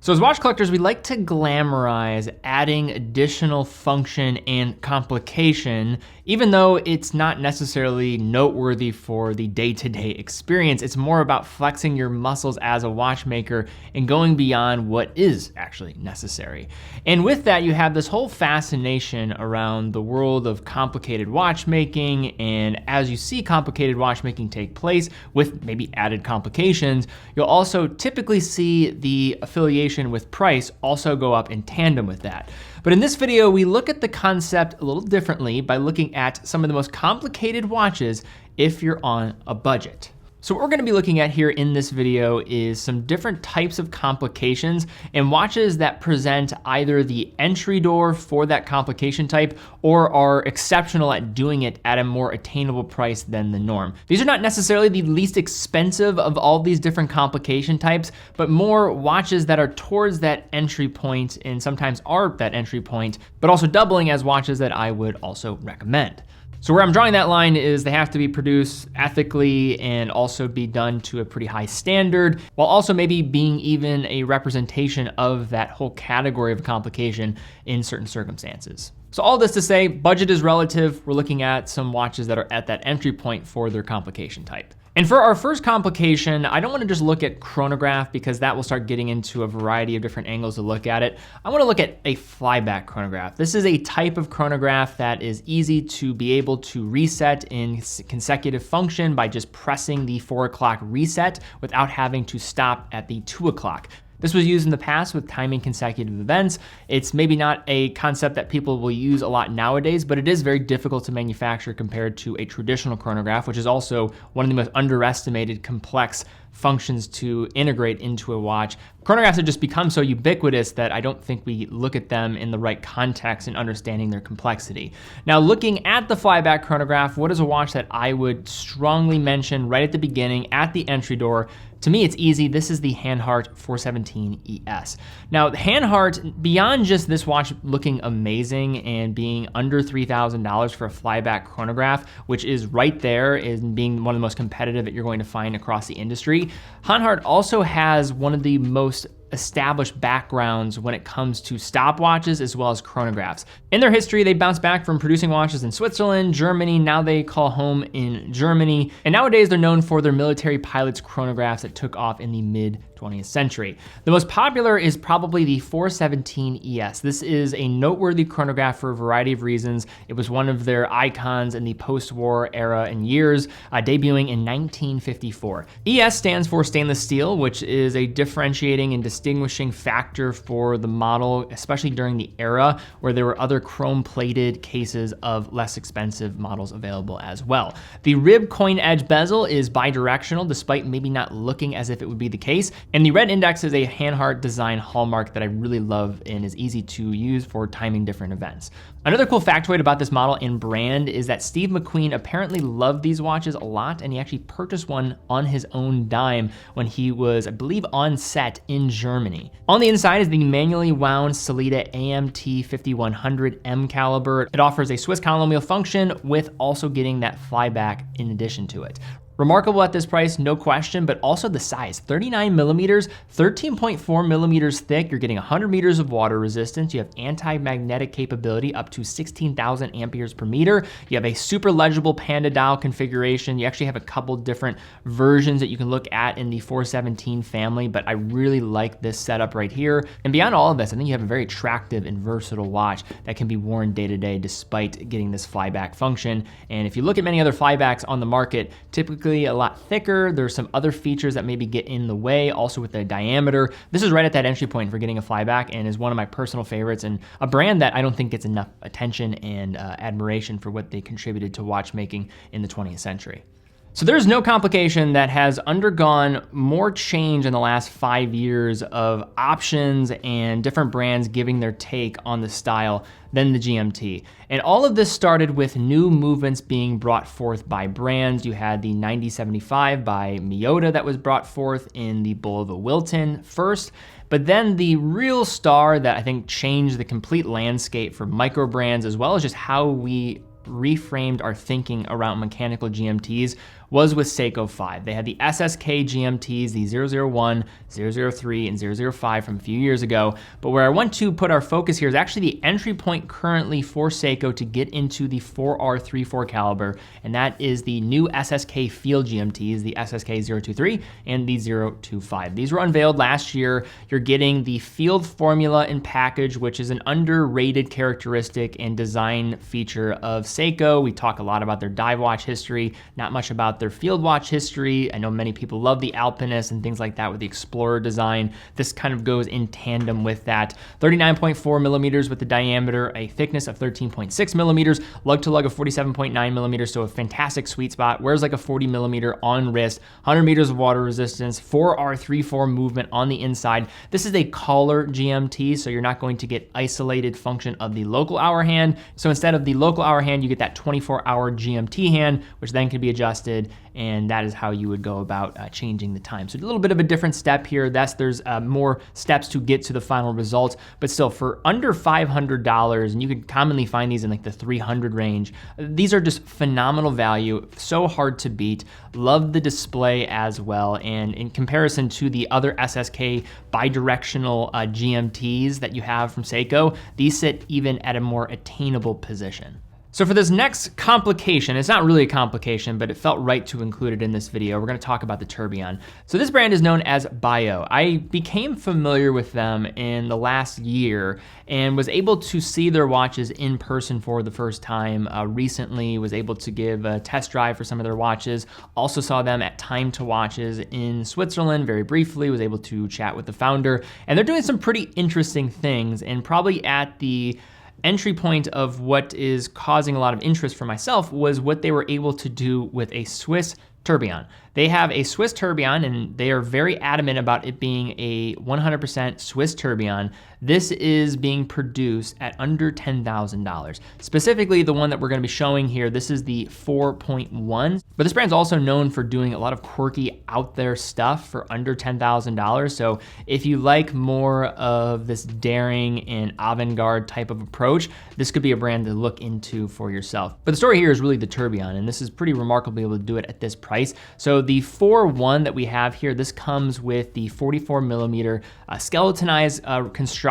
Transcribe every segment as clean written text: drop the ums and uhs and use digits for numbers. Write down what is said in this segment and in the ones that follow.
So as watch collectors, we like to glamorize adding additional function and complication, even though it's not necessarily noteworthy for the day-to-day experience. It's more about flexing your muscles as a watchmaker and going beyond what is actually necessary. And with that, you have this whole fascination around the world of complicated watchmaking. And as you see complicated watchmaking take place with maybe added complications, you'll also typically see the affiliation with price also go up in tandem with that. But in this video, we look at the concept a little differently by looking at some of the most complicated watches if you're on a budget. So what we're gonna be looking at here in this video is some different types of complications and watches that present either the entry door for that complication type or are exceptional at doing it at a more attainable price than the norm. These are not necessarily the least expensive of all these different complication types, but more watches that are towards that entry point and sometimes are that entry point, but also doubling as watches that I would also recommend. So where I'm drawing that line is they have to be produced ethically and also be done to a pretty high standard, while also maybe being even a representation of that whole category of complication in certain circumstances. So all this to say, budget is relative. We're looking at some watches that are at that entry point for their complication type. And for our first complication, I don't want to just look at chronograph because that will start getting into a variety of different angles to look at it. I want to look at a flyback chronograph. This is a type of chronograph that is easy to be able to reset in consecutive function by just pressing the 4 o'clock reset without having to stop at the 2 o'clock. This was used in the past with timing consecutive events. It's maybe not a concept that people will use a lot nowadays, but it is very difficult to manufacture compared to a traditional chronograph, which is also one of the most underestimated complex functions to integrate into a watch. Chronographs have just become so ubiquitous that I don't think we look at them in the right context in understanding their complexity. Now, looking at the flyback chronograph, what is a watch that I would strongly mention right at the beginning at the entry door? To me, it's easy. This is the Hanhart 417 ES. Now, the Hanhart, beyond just this watch looking amazing and being under $3,000 for a flyback chronograph, which is right there in being one of the most competitive that you're going to find across the industry, Hanhart also has one of the most established backgrounds when it comes to stopwatches as well as chronographs. In their history, they bounced back from producing watches in Switzerland, Germany, now they call home in Germany, and nowadays they're known for their military pilots chronographs that took off in the mid 20th century. The most popular is probably the 417 ES. This is a noteworthy chronograph for a variety of reasons. It was one of their icons in the post-war era and years, debuting in 1954. ES stands for stainless steel, which is a differentiating and distinguishing factor for the model, especially during the era where there were other chrome-plated cases of less expensive models available as well. The rib coin edge bezel is bidirectional, despite maybe not looking as if it would be the case. And the red index is a Hanhart design hallmark that I really love and is easy to use for timing different events. Another cool factoid about this model and brand is that Steve McQueen apparently loved these watches a lot, and he actually purchased one on his own dime when he was, I believe, on set in Germany. On the inside is the manually wound Sellita AMT 5100 M caliber. It offers a Swiss column wheel function with also getting that flyback in addition to it. Remarkable at this price, no question, but also the size, 39 millimeters, 13.4 millimeters thick. You're getting 100 meters of water resistance. You have anti-magnetic capability up to 16,000 amperes per meter. You have a super legible Panda dial configuration. You actually have a couple different versions that you can look at in the 417 family, but I really like this setup right here. And beyond all of this, I think you have a very attractive and versatile watch that can be worn day to day despite getting this flyback function. And if you look at many other flybacks on the market, typically a lot thicker. There's some other features that maybe get in the way, also with the diameter. This is right at that entry point for getting a flyback and is one of my personal favorites and a brand that I don't think gets enough attention and admiration for what they contributed to watchmaking in the 20th century. So there's no complication that has undergone more change in the last 5 years of options and different brands giving their take on the style than the GMT. And all of this started with new movements being brought forth by brands. You had the 9075 by McWhorter that was brought forth in the Bulova Wilton first. But then the real star that I think changed the complete landscape for micro brands as well as just how we reframed our thinking around mechanical GMTs was with Seiko 5. They had the SSK GMTs, the 001, 003, and 005 from a few years ago. But where I want to put our focus here is actually the entry point currently for Seiko to get into the 4R34 caliber, and that is the new SSK Field GMTs, the SSK 023 and the 025. These were unveiled last year. You're getting the Field formula and package, which is an underrated characteristic and design feature of Seiko. We talk a lot about their dive watch history, not much about their field watch history. I know many people love the Alpinist and things like that with the Explorer design. This kind of goes in tandem with that. 39.4 millimeters with the diameter, a thickness of 13.6 millimeters, lug to lug of 47.9 millimeters, so a fantastic sweet spot. Wears like a 40 millimeter on wrist, 100 meters of water resistance, 4R34 movement on the inside. This is a collar GMT, so you're not going to get isolated function of the local hour hand. So instead of the local hour hand, you get that 24-hour GMT hand, which then can be adjusted, and that is how you would go about changing the time. So a little bit of a different step here. There's more steps to get to the final result, but still for under $500, and you could commonly find these in like the 300 range. These are just phenomenal value, so hard to beat. Love the display as well, and in comparison to the other SSK bidirectional GMTs that you have from Seiko, these sit even at a more attainable position. So for this next complication, it's not really a complication, but it felt right to include it in this video. We're gonna talk about the Tourbillon. So this brand is known as Bio. I became familiar with them in the last year and was able to see their watches in person for the first time recently, was able to give a test drive for some of their watches. Also saw them at Time to Watches in Switzerland very briefly, was able to chat with the founder, and they're doing some pretty interesting things, and probably at the entry point of what is causing a lot of interest for myself was what they were able to do with a Swiss Tourbillon. They have a Swiss Tourbillon, and they are very adamant about it being a 100% Swiss Tourbillon. This is being produced at under $10,000. Specifically, the one that we're gonna be showing here, this is the 4.1, but this brand's also known for doing a lot of quirky out there stuff for under $10,000. So if you like more of this daring and avant-garde type of approach, this could be a brand to look into for yourself. But the story here is really the Tourbillon, and this is pretty remarkable to be able to do it at this price. So the 4.1 that we have here, this comes with the 44 millimeter skeletonized construction.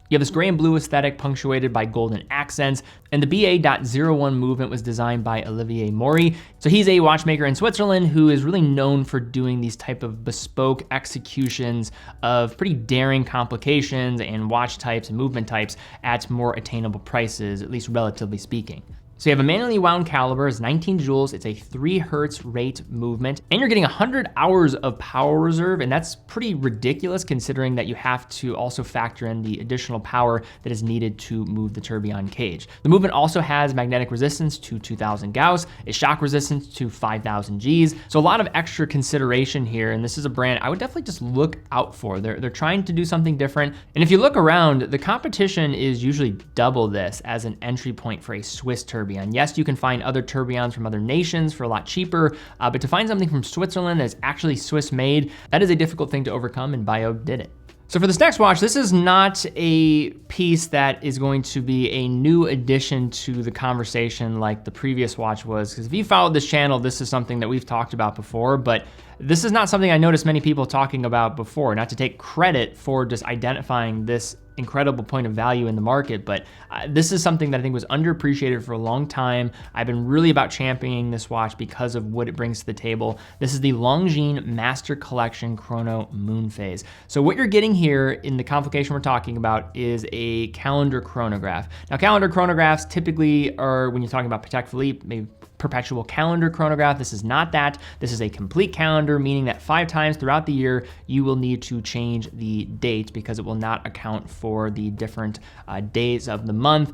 You have this gray and blue aesthetic punctuated by golden accents, and the BA.01 movement was designed by Olivier Maury. So he's a watchmaker in Switzerland who is really known for doing these type of bespoke executions of pretty daring complications and watch types and movement types at more attainable prices, at least relatively speaking. So you have a manually wound caliber, it's 19 joules, it's a 3 hertz rate movement, and you're getting 100 hours of power reserve, and that's pretty ridiculous considering that you have to also factor in the additional power that is needed to move the tourbillon cage. The movement also has magnetic resistance to 2000 Gauss, a shock resistance to 5000 Gs, so a lot of extra consideration here, and this is a brand I would definitely just look out for. They're trying to do something different, and if you look around, the competition is usually double this as an entry point for a Swiss tourbillon. Yes, you can find other tourbillons from other nations for a lot cheaper, but to find something from Switzerland that's actually Swiss made, that is a difficult thing to overcome, and Bio did it. So for this next watch, this is not a piece that is going to be a new addition to the conversation like the previous watch was, because if you followed this channel, this is something that we've talked about before, but this is not something I noticed many people talking about before. Not to take credit for just identifying this incredible point of value in the market, but this is something that I think was underappreciated for a long time. I've been really about championing this watch because of what it brings to the table. This is the Longines Master Collection Chrono Moon Phase. So what you're getting here in the complication we're talking about is a calendar chronograph. Now calendar chronographs typically are, when you're talking about Patek Philippe, maybe Perpetual Calendar chronograph. This is not that. This is a complete calendar, meaning that 5 times throughout the year, you will need to change the date because it will not account for the different days of the month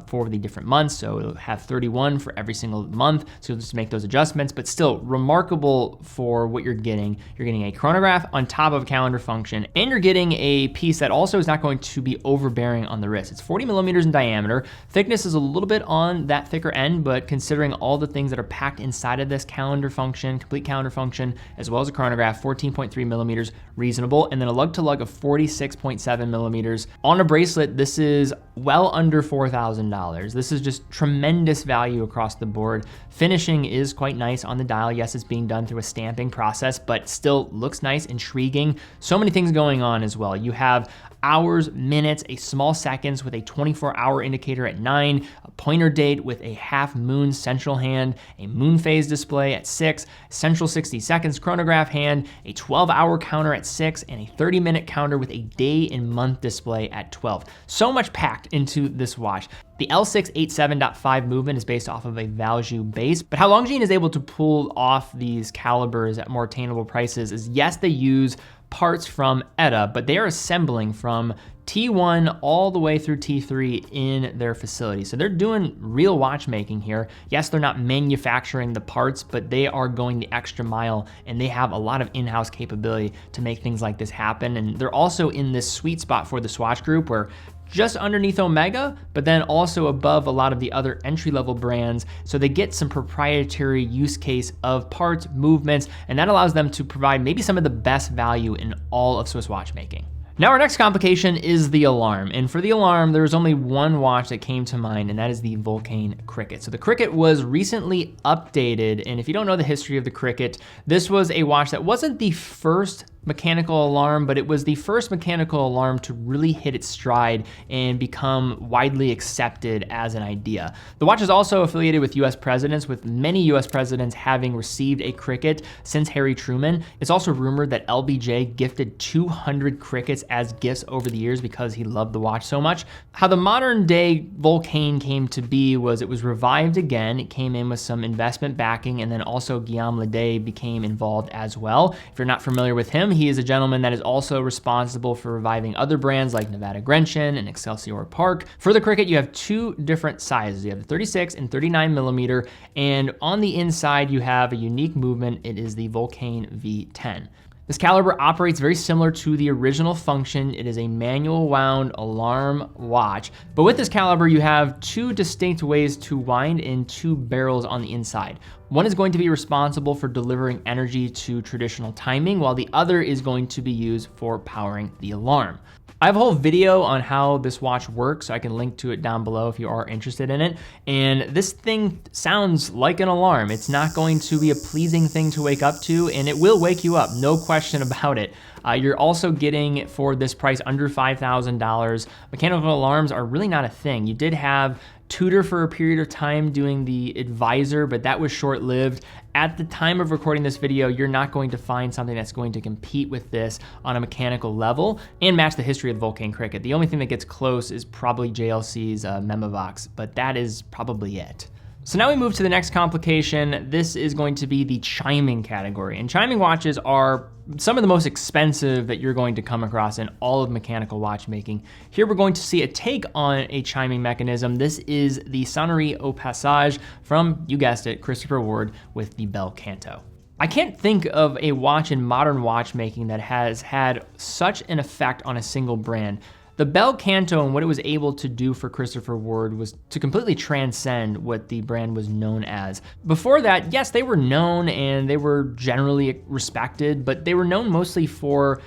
for the different months. So it'll have 31 for every single month. So you'll just make those adjustments, but still remarkable for what you're getting. You're getting a chronograph on top of a calendar function, and you're getting a piece that also is not going to be overbearing on the wrist. It's 40 millimeters in diameter. Thickness is a little bit on that thicker end, but considering all the things that are packed inside of this calendar function, complete calendar function, as well as a chronograph, 14.3 millimeters, reasonable, and then a lug-to-lug of 46.7 millimeters. On a bracelet, this is well under $4,000. This is just tremendous value across the board. Finishing is quite nice on the dial. Yes, it's being done through a stamping process, but still looks nice, intriguing. So many things going on as well. You have hours, minutes, a small seconds with a 24-hour indicator at 9, a pointer date with a half moon central hand, a moon phase display at 6, central 60 seconds chronograph hand, a 12-hour counter at 6, and a 30-minute counter with a day and month display at 12. So much packed into this watch. The L687.5 movement is based off of a Valjoux base, but how Longines is able to pull off these calibers at more attainable prices is, yes, they use parts from ETA, but they are assembling from T1 all the way through T3 in their facility. So they're doing real watchmaking here. Yes, they're not manufacturing the parts, but they are going the extra mile, and they have a lot of in-house capability to make things like this happen. And they're also in this sweet spot for the Swatch Group where just underneath Omega, but then also above a lot of the other entry-level brands. So they get some proprietary use case of parts, movements, and that allows them to provide maybe some of the best value in all of Swiss watchmaking. Now our next complication is the alarm. And for the alarm, there was only one watch that came to mind, and that is the Vulcain Cricket. So the Cricket was recently updated, and if you don't know the history of the Cricket, this was a watch that wasn't the first mechanical alarm, but it was the first mechanical alarm to really hit its stride and become widely accepted as an idea. The watch is also affiliated with US presidents, with many US presidents having received a Cricket since Harry Truman. It's also rumored that LBJ gifted 200 Crickets as gifts over the years because he loved the watch so much. How the modern day Vulcain came to be was it was revived again. It came in with some investment backing, and then also Guillaume Ledet became involved as well. If you're not familiar with him, he is a gentleman that is also responsible for reviving other brands like Nevada Grenchen and Excelsior Park. For the Cricket, you have two different sizes. You have the 36 and 39 millimeter, and on the inside, you have a unique movement. It is the Vulcain V10. This caliber operates very similar to the original function. It is a manual wound alarm watch, but with this caliber, you have two distinct ways to wind in two barrels on the inside. One is going to be responsible for delivering energy to traditional timing, while the other is going to be used for powering the alarm. I have a whole video on how this watch works, so I can link to it down below if you are interested in it. And this thing sounds like an alarm. It's not going to be a pleasing thing to wake up to, and it will wake you up, no question about it. You're also getting, for this price, under $5,000. Mechanical alarms are really not a thing. You did have Tudor for a period of time doing the Advisor, but that was short-lived. At the time of recording this video, you're not going to find something that's going to compete with this on a mechanical level and match the history of the Vulcain Cricket. The only thing that gets close is probably JLC's Memovox, but that is probably it. So now we move to the next complication. This is going to be the chiming category. And chiming watches are some of the most expensive that you're going to come across in all of mechanical watchmaking. Here we're going to see a take on a chiming mechanism. This is the Sonnerie au Passage from, you guessed it, Christopher Ward with the Bel Canto. I can't think of a watch in modern watchmaking that has had such an effect on a single brand. The Bel Canto and what it was able to do for Christopher Ward was to completely transcend what the brand was known as. Before that, yes, they were known and they were generally respected, but they were known mostly for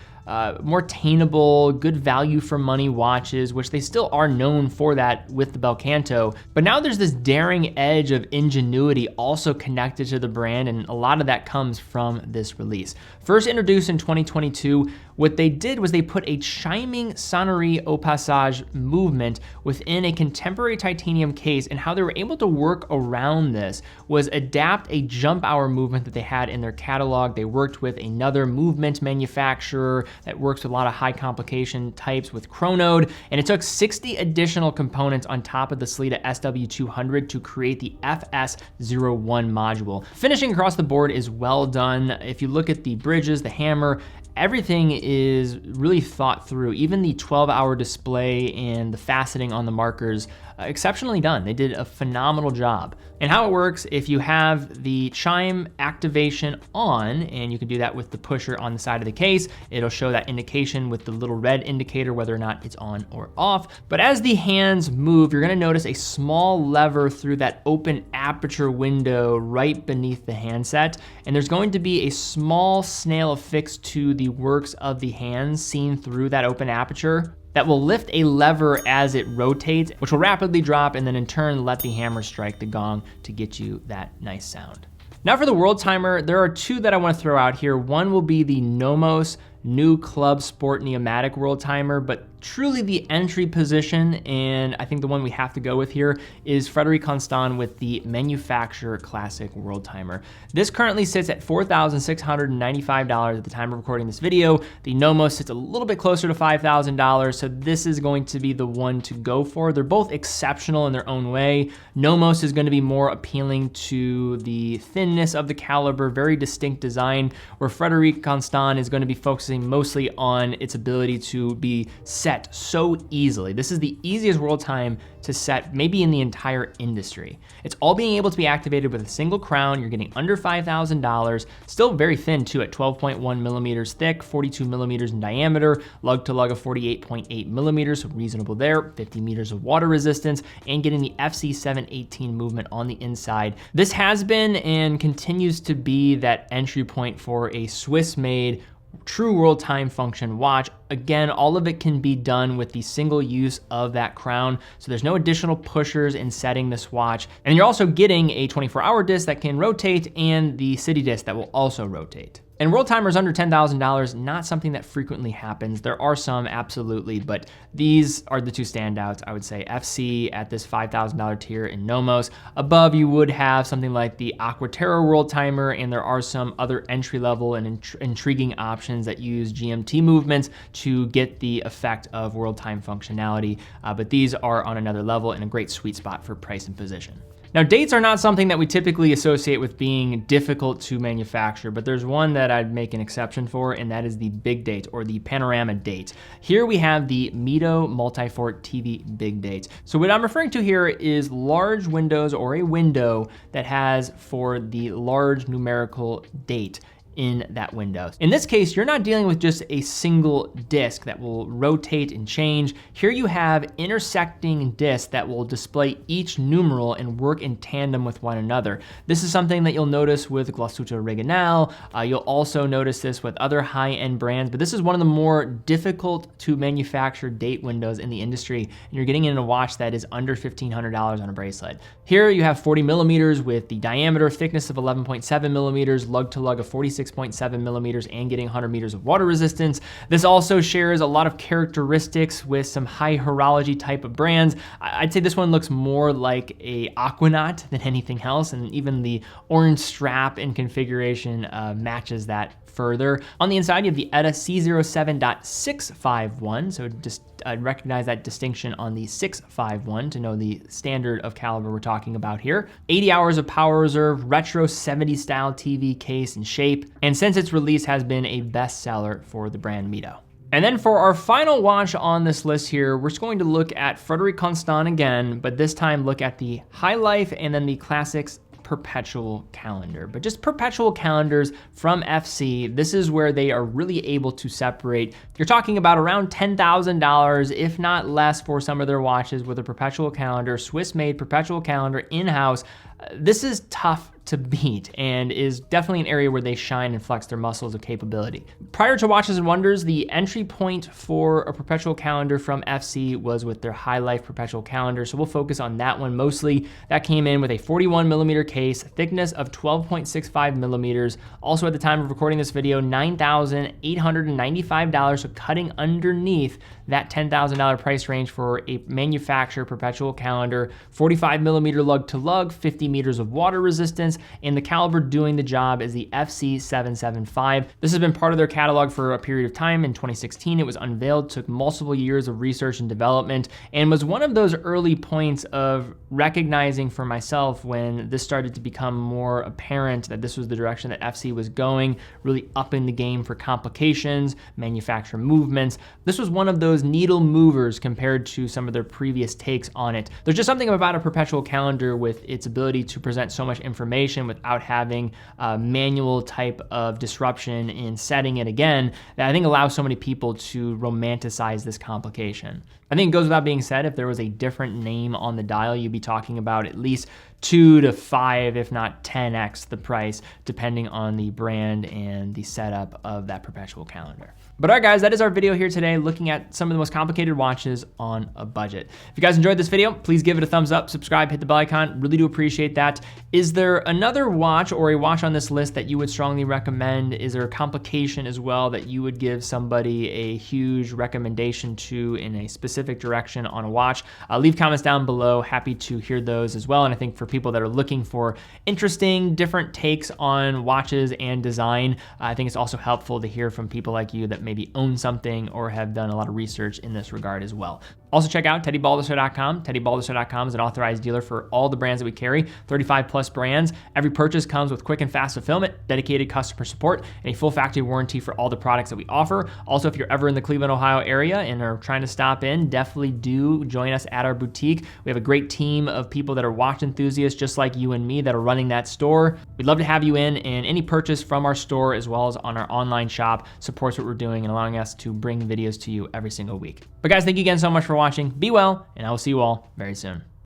more attainable, good value for money watches, which they still are known for that with the Bel Canto. But now there's this daring edge of ingenuity also connected to the brand, and a lot of that comes from this release. First introduced in 2022, what they did was they put a chiming Sonnerie au Passage movement within a contemporary titanium case, and how they were able to work around this was adapt a jump hour movement that they had in their catalog. They worked with another movement manufacturer that works with a lot of high complication types with Chronode, and it took 60 additional components on top of the Sellita SW200 to create the FS01 module. Finishing across the board is well done. If you look at the bridges, the hammer, Everything is really thought through. Even the 12-hour display and the faceting on the markers, exceptionally done. They did a phenomenal job. And how it works, if you have the chime activation on, and you can do that with the pusher on the side of the case, it'll show that indication with the little red indicator whether or not it's on or off. But as the hands move, you're gonna notice a small lever through that open aperture window right beneath the handset. And there's going to be a small snail affixed to the works of the hands seen through that open aperture that will lift a lever as it rotates, which will rapidly drop and then in turn let the hammer strike the gong to get you that nice sound. Now for the Worldtimer, there are two that I want to throw out here. One will be the Nomos new Club Sport Neomatic Worldtimer, but truly the entry position, and I think the one we have to go with here, is Frederic Constant with the Manufacturer Classic Worldtimer. This currently sits at $4,695 at the time of recording this video. The Nomos sits a little bit closer to $5,000, so this is going to be the one to go for. They're both exceptional in their own way. Nomos is going to be more appealing to the thinness of the caliber, very distinct design, where Frederic Constant is going to be focusing mostly on its ability to be set so easily. This is the easiest Worldtime to set maybe in the entire industry. It's all being able to be activated with a single crown. You're getting under $5,000, still very thin too at 12.1 millimeters thick, 42 millimeters in diameter, lug to lug of 48.8 millimeters, so reasonable there, 50 meters of water resistance, and getting the FC718 movement on the inside. This has been and continues to be that entry point for a Swiss-made true Worldtime function watch. Again, all of it can be done with the single use of that crown, so there's no additional pushers in setting this watch. And you're also getting a 24-hour disc that can rotate and the city disc that will also rotate. And Worldtimers under $10,000, not something that frequently happens. There are some, absolutely, but these are the two standouts. I would say FC at this $5,000 tier in Nomos. Above, you would have something like the Aquaterra Worldtimer, and there are some other entry-level and intriguing options that use GMT movements to get the effect of Worldtime functionality, but these are on another level and a great sweet spot for price and position. Now, dates are not something that we typically associate with being difficult to manufacture, but there's one that I'd make an exception for, and that is the Big Date, or the Panorama Date. Here we have the Mito Multifort TV Big Date. So what I'm referring to here is large windows, or a window that has for the large numerical date in that window. In this case, you're not dealing with just a single disc that will rotate and change. Here you have intersecting discs that will display each numeral and work in tandem with one another. This is something that you'll notice with Glasuto Regional. You'll also notice this with other high-end brands, but this is one of the more difficult to manufacture date windows in the industry, and you're getting in a watch that is under $1,500 on a bracelet. Here you have 40 millimeters with the diameter thickness of 11.7 millimeters, lug to lug of 46.7 millimeters, and getting 100 meters of water resistance. This also shares a lot of characteristics with some high horology type of brands. I'd say this one looks more like a Aquanaut than anything else, and even the orange strap and configuration matches that further. On the inside, you have the ETA C07.651, so just recognize that distinction on the 651 to know the standard of caliber we're talking about here. 80 hours of power reserve, retro 70s style TV case and shape, and since its release has been a bestseller for the brand Mito. And then for our final watch on this list here, we're just going to look at Frederic Constant again, but this time look at the High Life and then the Classics Perpetual Calendar. But just Perpetual Calendars from FC, this is where they are really able to separate. You're talking about around $10,000, if not less, for some of their watches with a Perpetual Calendar, Swiss-made Perpetual Calendar in-house. This is tough to beat and is definitely an area where they shine and flex their muscles of capability. Prior to Watches and Wonders, the entry point for a Perpetual Calendar from FC was with their High Life Perpetual Calendar, so we'll focus on that one mostly. That came in with a 41 millimeter case, thickness of 12.65 millimeters. Also at the time of recording this video, $9,895, so cutting underneath that $10,000 price range for a manufacturer Perpetual Calendar. 45 millimeter lug to lug, 50 meters of water resistance, performance, and the caliber doing the job is the FC775. This has been part of their catalog for a period of time. In 2016, it was unveiled, took multiple years of research and development, and was one of those early points of recognizing for myself when this started to become more apparent that this was the direction that FC was going, really upping the game for complications, manufacturer movements. This was one of those needle movers compared to some of their previous takes on it. There's just something about a perpetual calendar with its ability to present so much information without having a manual type of disruption in setting it again that I think allows so many people to romanticize this complication. I think it goes without being said, if there was a different name on the dial, you'd be talking about at least 2 to 5, if not 10x the price, depending on the brand and the setup of that perpetual calendar. But all right, guys, that is our video here today, looking at some of the most complicated watches on a budget. If you guys enjoyed this video, please give it a thumbs up, subscribe, hit the bell icon. Really do appreciate that. Is there another watch or a watch on this list that you would strongly recommend? Is there a complication as well that you would give somebody a huge recommendation to in a specific direction on a watch? Leave comments down below. Happy to hear those as well. And I think for people that are looking for interesting, different takes on watches and design, I think it's also helpful to hear from people like you that maybe own something or have done a lot of research in this regard as well. Also check out teddybaldisser.com. teddybaldisser.com is an authorized dealer for all the brands that we carry, 35 plus brands. Every purchase comes with quick and fast fulfillment, dedicated customer support, and a full factory warranty for all the products that we offer. Also, if you're ever in the Cleveland, Ohio area and are trying to stop in, definitely do join us at our boutique. We have a great team of people that are watch enthusiasts just like you and me that are running that store. We'd love to have you in, and any purchase from our store as well as on our online shop supports what we're doing and allowing us to bring videos to you every single week. But guys, thank you again so much for watching. Be well, and I will see you all very soon.